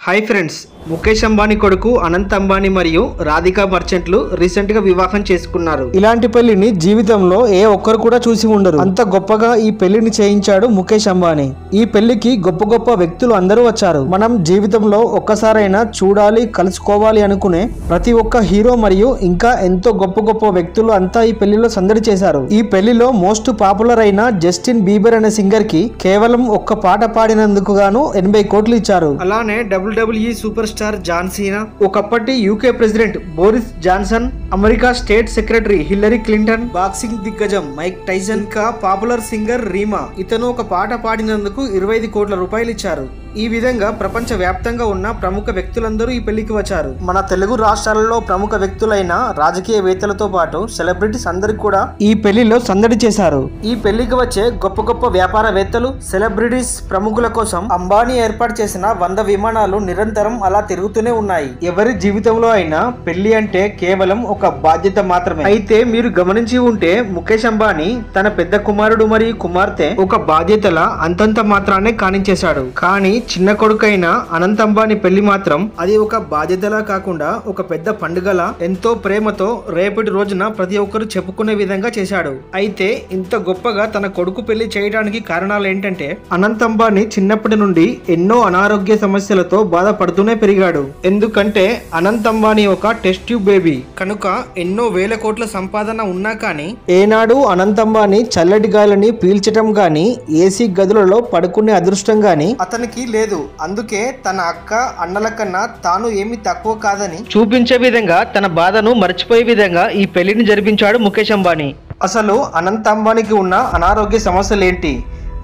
Hi friends, Mukesh Ambani కొడుకు అనంత్ అంబానీ మరియు Radhika మర్చెంట్లు recent గా వివాహం చేసుకున్నారు. ఇలాంటి పెళ్లిని జీవితంలో ఏ ఒక్కరు కూడా చూసి ఉండరు. అంత గొప్పగా ఈ పెళ్లిని చేయించాడు ముఖేష్ అంబానీ. ఈ పెళ్లికి గొప్ప గొప్ప వ్యక్తులు అందరూ వచ్చారు. మనం జీవితంలో ఒక్కసారైనా చూడాలి, కలుసుకోవాలి అనుకునే ప్రతి ఒక్క హీరో మరియు ఇంకా ఎంతో గొప్ప గొప్ప వ్యక్తులు అంతా ఈ పెళ్లిలో సందడి చేశారు. ఈ పెళ్లిలో మోస్ట్ పాపులర్ అయిన జస్టిన్ బీబర్ అనే సింగర్ కి కేవలం ఒక్క పాట పాడినందుకు గాను 80 కోట్లు ఇచ్చారు. అలానే WWE super star John Cena, ఒకప్పటి UK president Boris Johnson, America state secretary Hillary Clinton, boxing దిగ్గజం మైక్ టైసన్, ఇంకా పాపులర్ సింగర్ రీమా, ఇతను ఒక పాట పాడినందుకు 25 కోట్ల రూపాయలు ఇచ్చారు. ఈ విధంగా ప్రపంచ వ్యాప్తంగా ఉన్న ప్రముఖ వ్యక్తులందరూ ఈ పెళ్లికి వచ్చారు. మన తెలుగు రాష్ట్రాలలో ప్రముఖ వ్యక్తులైన రాజకీయవేత్తలతో పాటు సెలబ్రిటీస్ అందరికి కూడా ఈ పెళ్లిలో సందడి చేశారు. ఈ పెళ్లికి వచ్చే గొప్ప గొప్ప వ్యాపారవేత్తలు, సెలబ్రిటీస్, ప్రముఖుల కోసం అంబానీ ఏర్పాటు చేసిన 100 విమానాలు నిరంతరం అలా తిరుగుతూనే ఉన్నాయి. ఎవరి జీవితంలో అయినా పెళ్లి అంటే కేవలం ఒక బాధ్యత మాత్రమే. అయితే మీరు గమనించి ఉంటే ముఖేష్ అంబానీ తన పెద్ద కుమారుడు మరియు కుమార్తె ఒక బాధ్యతల అంతంత మాత్రాన్ని కానించేశాడు. కానీ చిన్న కొడుకైన అనంత్ అంబానీ పెళ్లి మాత్రం అది ఒక బాధ్యతలా కాకుండా ఒక పెద్ద పండుగలా ఎంతో ప్రేమతో రేపటి రోజున ప్రతి ఒక్కరు చెప్పుకునే విధంగా చేశాడు. అయితే ఇంత గొప్పగా తన కొడుకు పెళ్లి చేయడానికి కారణాలు ఏంటంటే, అనంత్ అంబానీ చిన్నప్పటి నుండి ఎన్నో అనారోగ్య సమస్యలతో బాధపడుతూనే పెరిగాడు. ఎందుకంటే అనంత్ అంబానీ ఒక టెస్ట్ ట్యూబ్ బేబీ కనుక ఎన్నో వేల కోట్ల సంపాదన ఉన్నా కానీ ఏనాడు అనంత్ అంబానీ చల్లటి గాలిని పీల్చటం గాని, ఏసీ గదులలో పడుకునే అదృష్టం గాని అతనికి లేదు. అందుకే తన అక్క, అన్నల కన్నా తాను ఏమి తక్కువ కాదని చూపించే విధంగా తన బాధను మర్చిపోయే విధంగా ఈ పెళ్లిని జరిపించాడు ముఖేష్ అంబానీ. అసలు అనంత్ అంబానీకి ఉన్న అనారోగ్య సమస్యలు ఏంటి?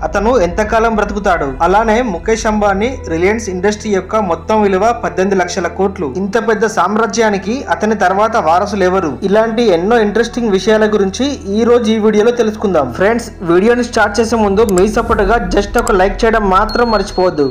అతను ఎంతకాలం బ్రతుకుతాడు? అలానే ముఖేష్ అంబానీ రిలయన్స్ ఇండస్ట్రీ యొక్క మొత్తం విలువ 18 లక్షల కోట్లు. ఇంత పెద్ద సామ్రాజ్యానికి అతని తర్వాత వారసులు ఎవరు? ఇలాంటి ఎన్నో ఇంట్రెస్టింగ్ విషయాల గురించి ఈ రోజు ఈ వీడియోలో తెలుసుకుందాం. ఫ్రెండ్స్, వీడియోని స్టార్ట్ చేసే ముందు మీ సపోర్ట్ గా జస్ట్ ఒక లైక్ చేయడం మాత్రం మర్చిపోవద్దు.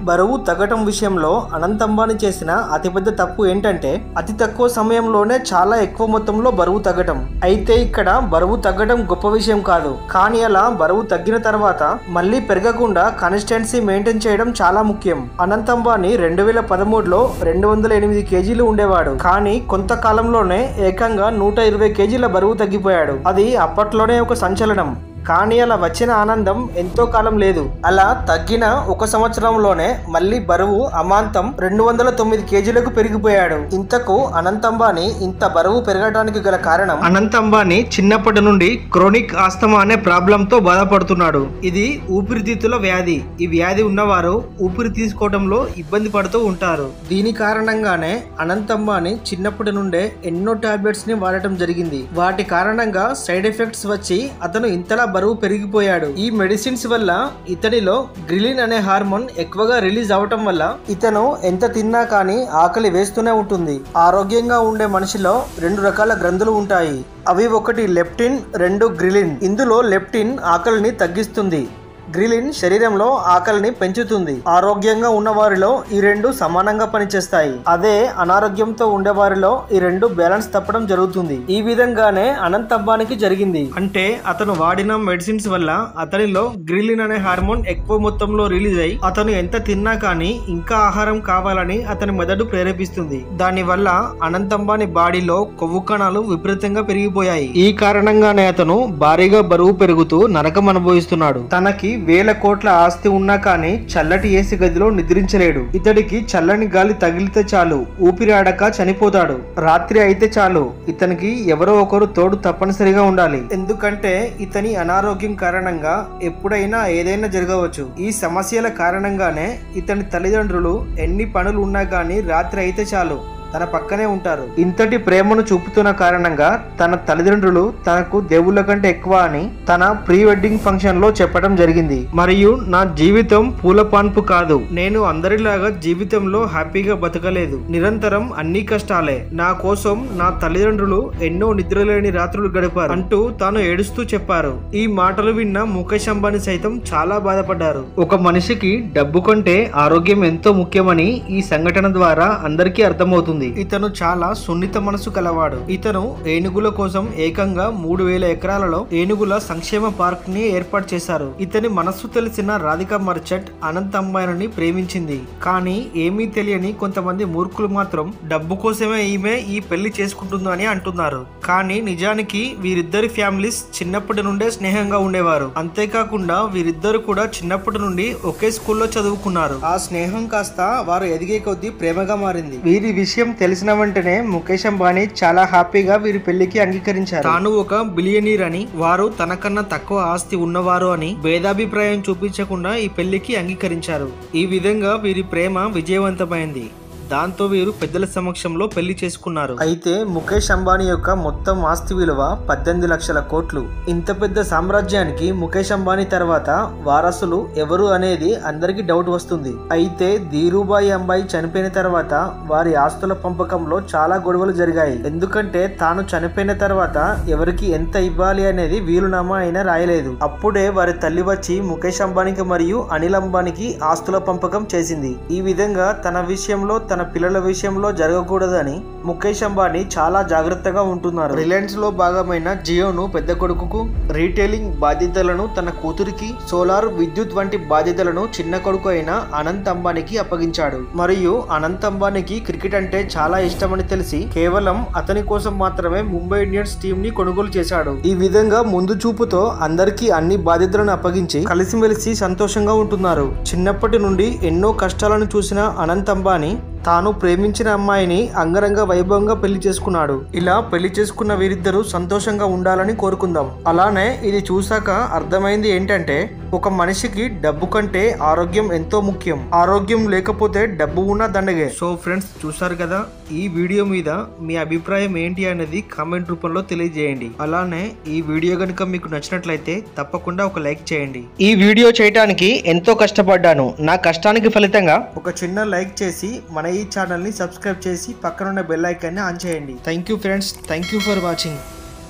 బరువు తగ్గటం విషయంలో అనంత్ అంబానీ చేసిన అతిపెద్ద తప్పు ఏంటంటే, అతి తక్కువ సమయంలోనే చాలా ఎక్కువ మొత్తంలో బరువు తగ్గటం. అయితే ఇక్కడ బరువు తగ్గడం గొప్ప విషయం కాదు, కానీ అలా బరువు తగ్గిన తర్వాత మళ్ళీ పెరగకుండా కన్సిస్టెన్సీ మెయింటైన్ చేయడం చాలా ముఖ్యం. అనంత్ అంబానీ 2013లో 208 కేజీలు ఉండేవాడు. కానీ కొంతకాలంలోనే ఏకంగా 120 కేజీల బరువు తగ్గిపోయాడు. అది అప్పట్లోనే ఒక సంచలనం. కానీ అలా వచ్చిన ఆనందం ఎంతో కాలం లేదు. అలా తగ్గిన ఒక సంవత్సరంలోనే మళ్ళీ బరువు అమాంతం 209 కేజీలకు పెరిగిపోయాడు. ఇంతకు అనంత్ అంబానీ ఇంత బరువు పెరగడానికి గల కారణం, అనంత్ అంబానీ చిన్నప్పటి నుండి క్రోనిక్ ఆస్తమా అనే ప్రాబ్లం తో బాధపడుతున్నాడు. ఇది ఊపిరితిత్తుల వ్యాధి. ఈ వ్యాధి ఉన్నవారు ఊపిరి తీసుకోవడంలో ఇబ్బంది పడుతూ ఉంటారు. దీని కారణంగానే అనంత్ అంబానీ చిన్నప్పటి నుండే ఎన్నో టాబ్లెట్స్ ని వాడటం జరిగింది. వాటి కారణంగా సైడ్ ఎఫెక్ట్స్ వచ్చి అతను ఇంతలా బరువు పెరిగిపోయాడు. ఈ మెడిసిన్స్ వల్ల ఇతనిలో గ్రిలిన్ అనే హార్మోన్ ఎక్కువగా రిలీజ్ అవటం వల్ల ఇతను ఎంత తిన్నా కానీ ఆకలి వేస్తూనే ఉంటుంది. ఆరోగ్యంగా ఉండే మనిషిలో 2 రకాల గ్రంథులు ఉంటాయి. అవి ఒకటి లెప్టిన్, 2 గ్రిలిన్. ఇందులో లెప్టిన్ ఆకలిని తగ్గిస్తుంది, గ్రిలిన్ శరీరంలో ఆకలిని పెంచుతుంది. ఆరోగ్యంగా ఉన్న వారిలో ఈ 2 సమానంగా పనిచేస్తాయి. అదే అనారోగ్యంతో ఉండే వారిలో ఈ 2 బ్యాలెన్స్ తప్పడం జరుగుతుంది. ఈ విధంగానే అనంత్ అంబానీకి జరిగింది. అంటే అతను వాడిన మెడిసిన్స్ వల్ల అతనిలో గ్రిలిన్ అనే హార్మోన్ ఎక్కువ మొత్తంలో రిలీజ్ అయి అతను ఎంత తిన్నా కానీ ఇంకా ఆహారం కావాలని అతని మెదడు ప్రేరేపిస్తుంది. దాని వల్ల అనంత్ అంబానీ బాడీలో కొవ్వు కణాలు విపరీతంగా పెరిగిపోయాయి. ఈ కారణంగానే అతను భారీగా బరువు పెరుగుతూ నరకం అనుభవిస్తున్నాడు. తనకి వేల కోట్ల ఆస్తి ఉన్నా కానీ చల్లటి ఏసీ గదిలో నిద్రించలేడు. ఇతడికి చల్లని గాలి తగిలితే చాలు ఊపిరి ఆడక చనిపోతాడు. రాత్రి అయితే చాలు ఇతనికి ఎవరో ఒకరు తోడు తప్పనిసరిగా ఉండాలి. ఎందుకంటే ఇతని అనారోగ్యం కారణంగా ఎప్పుడైనా ఏదైనా జరగవచ్చు. ఈ సమస్యల కారణంగానే ఇతని తల్లిదండ్రులు ఎన్ని పనులు ఉన్నా కానీ రాత్రి అయితే చాలు తన పక్కనే ఉంటారు. ఇంతటి ప్రేమను చూపుతున్న కారణంగా తన తల్లిదండ్రులు తనకు దేవుళ్ళ కంటే ఎక్కువ అని తన ప్రీ వెడ్డింగ్ ఫంక్షన్ లో చెప్పడం జరిగింది. మరియు నా జీవితం పూల పాన్పు కాదు, నేను అందరిలాగా జీవితంలో హ్యాపీగా బతకలేదు, నిరంతరం అన్ని కష్టాలే, నా కోసం నా తల్లిదండ్రులు ఎన్నో నిద్రలేని రాత్రులు గడిపారు అంటూ తాను ఏడుస్తూ చెప్పారు. ఈ మాటలు విన్న ముఖేష్ అంబానీ సైతం చాలా బాధపడ్డారు. ఒక మనిషికి డబ్బు కంటే ఆరోగ్యం ఎంతో ముఖ్యమని ఈ సంఘటన ద్వారా అందరికీ అర్థమవుతుంది. ఉంటుంది. ఇతను చాలా సున్నిత మనసు కలవాడు. ఇతను ఏనుగుల కోసం ఏకంగా 3000 ఎకరాలలో ఏనుగుల సంక్షేమ పార్క్ ని ఏర్పాటు చేశారు. ఇతని మనస్సు తెలిసిన రాధికా మర్చెంట్ అనంత్ అంబానీని ప్రేమించింది. కానీ ఏమీ తెలియని కొంతమంది మూర్ఖులు మాత్రం డబ్బు కోసమే ఈమె ఈ పెళ్లి చేసుకుంటుందని అంటున్నారు. కానీ నిజానికి వీరిద్దరి ఫ్యామిలీస్ చిన్నప్పటి నుండే స్నేహంగా ఉండేవారు. అంతేకాకుండా వీరిద్దరు కూడా చిన్నప్పటి నుండి ఒకే స్కూల్లో చదువుకున్నారు. ఆ స్నేహం కాస్త వారు ఎదిగే కొద్దీ ప్రేమగా మారింది. వీరి విషయం తెలిసిన వెంటనే ముఖేష్ అంబానీ చాలా హ్యాపీగా వీరి పెళ్లికి అంగీకరించారు. తాను ఒక బిలియనీర్ అని, వారు తనకన్నా తక్కువ ఆస్తి ఉన్నవారు అని భేదాభిప్రాయం చూపించకుండా ఈ పెళ్లికి అంగీకరించారు. ఈ విధంగా వీరి ప్రేమ విజయవంతమైంది. దాంతో వీరు పెద్దల సమక్షంలో పెళ్లి చేసుకున్నారు. అయితే ముఖేష్ అంబానీ యొక్క మొత్తం ఆస్తి విలువ 18 లక్షల కోట్లు. ఇంత పెద్ద సామ్రాజ్యానికి ముఖేష్ అంబానీ తర్వాత వారసులు ఎవరు అనేది అందరికీ డౌట్ వస్తుంది. అయితే ధీరుభాయ్ అంబానీ చనిపోయిన తర్వాత వారి ఆస్తుల పంపకంలో చాలా గొడవలు జరిగాయి. ఎందుకంటే తాను చనిపోయిన తర్వాత ఎవరికి ఎంత ఇవ్వాలి అనేది వీలునామా అయినా రాయలేదు. అప్పుడే వారి తల్లి వచ్చి ముఖేష్ అంబానీకి మరియు అనిల్ అంబానీకి ఆస్తుల పంపకం చేసింది. ఈ విధంగా తన విషయంలో తన పిల్లల విషయంలో జరగకూడదని ముఖేష్ అంబానీ చాలా జాగ్రత్తగా ఉంటున్నారు. రిలయన్స్ లో భాగమైన జియోను పెద్ద కొడుకుకు, రీటైలింగ్ బాధ్యతలను తన కూతురికి, సోలార్ విద్యుత్ వంటి బాధ్యతలను చిన్న కొడుకు అయిన అనంత్ అంబానీకి అప్పగించాడు. మరియు అనంత్ అంబానీకి క్రికెట్ అంటే చాలా ఇష్టమని తెలిసి కేవలం అతని కోసం మాత్రమే ముంబై ఇండియన్స్ టీం ని కొనుగోలు చేశాడు. ఈ విధంగా ముందు చూపుతో అందరికీ అన్ని బాధ్యతలను అప్పగించి కలిసిమెలిసి సంతోషంగా ఉంటున్నారు. చిన్నప్పటి నుండి ఎన్నో కష్టాలను చూసిన అనంత్ అంబానీ తాను ప్రేమించిన అమ్మాయిని అంగరంగ వైభవంగా పెళ్లి చేసుకున్నాడు. ఇలా పెళ్లి చేసుకున్న వీరిద్దరూ సంతోషంగా ఉండాలని కోరుకుందాం. అలానే ఇది చూసాక అర్థమైంది ఏంటంటే ఒక మనిషికి డబ్బు కంటే ఆరోగ్యం ఎంతో ముఖ్యం. ఆరోగ్యం లేకపోతే డబ్బు ఉన్న దండగే. సో ఫ్రెండ్స్, చూసారు కదా, ఈ వీడియో మీద మీ అభిప్రాయం ఏంటి అనేది కామెంట్ రూపంలో తెలియజేయండి. అలానే ఈ వీడియో కనుక మీకు నచ్చినట్లయితే తప్పకుండా ఒక లైక్ చేయండి. ఈ వీడియో చేయడానికి ఎంతో కష్టపడ్డాను. నా కష్టానికి ఫలితంగా ఒక చిన్న లైక్ చేసి మన ఈ ఛానల్ ని సబ్స్క్రైబ్ చేసి పక్కనున్న బెల్ ఐకాన్ ని ఆన్ చేయండి. Thank you friends, thank you for watching.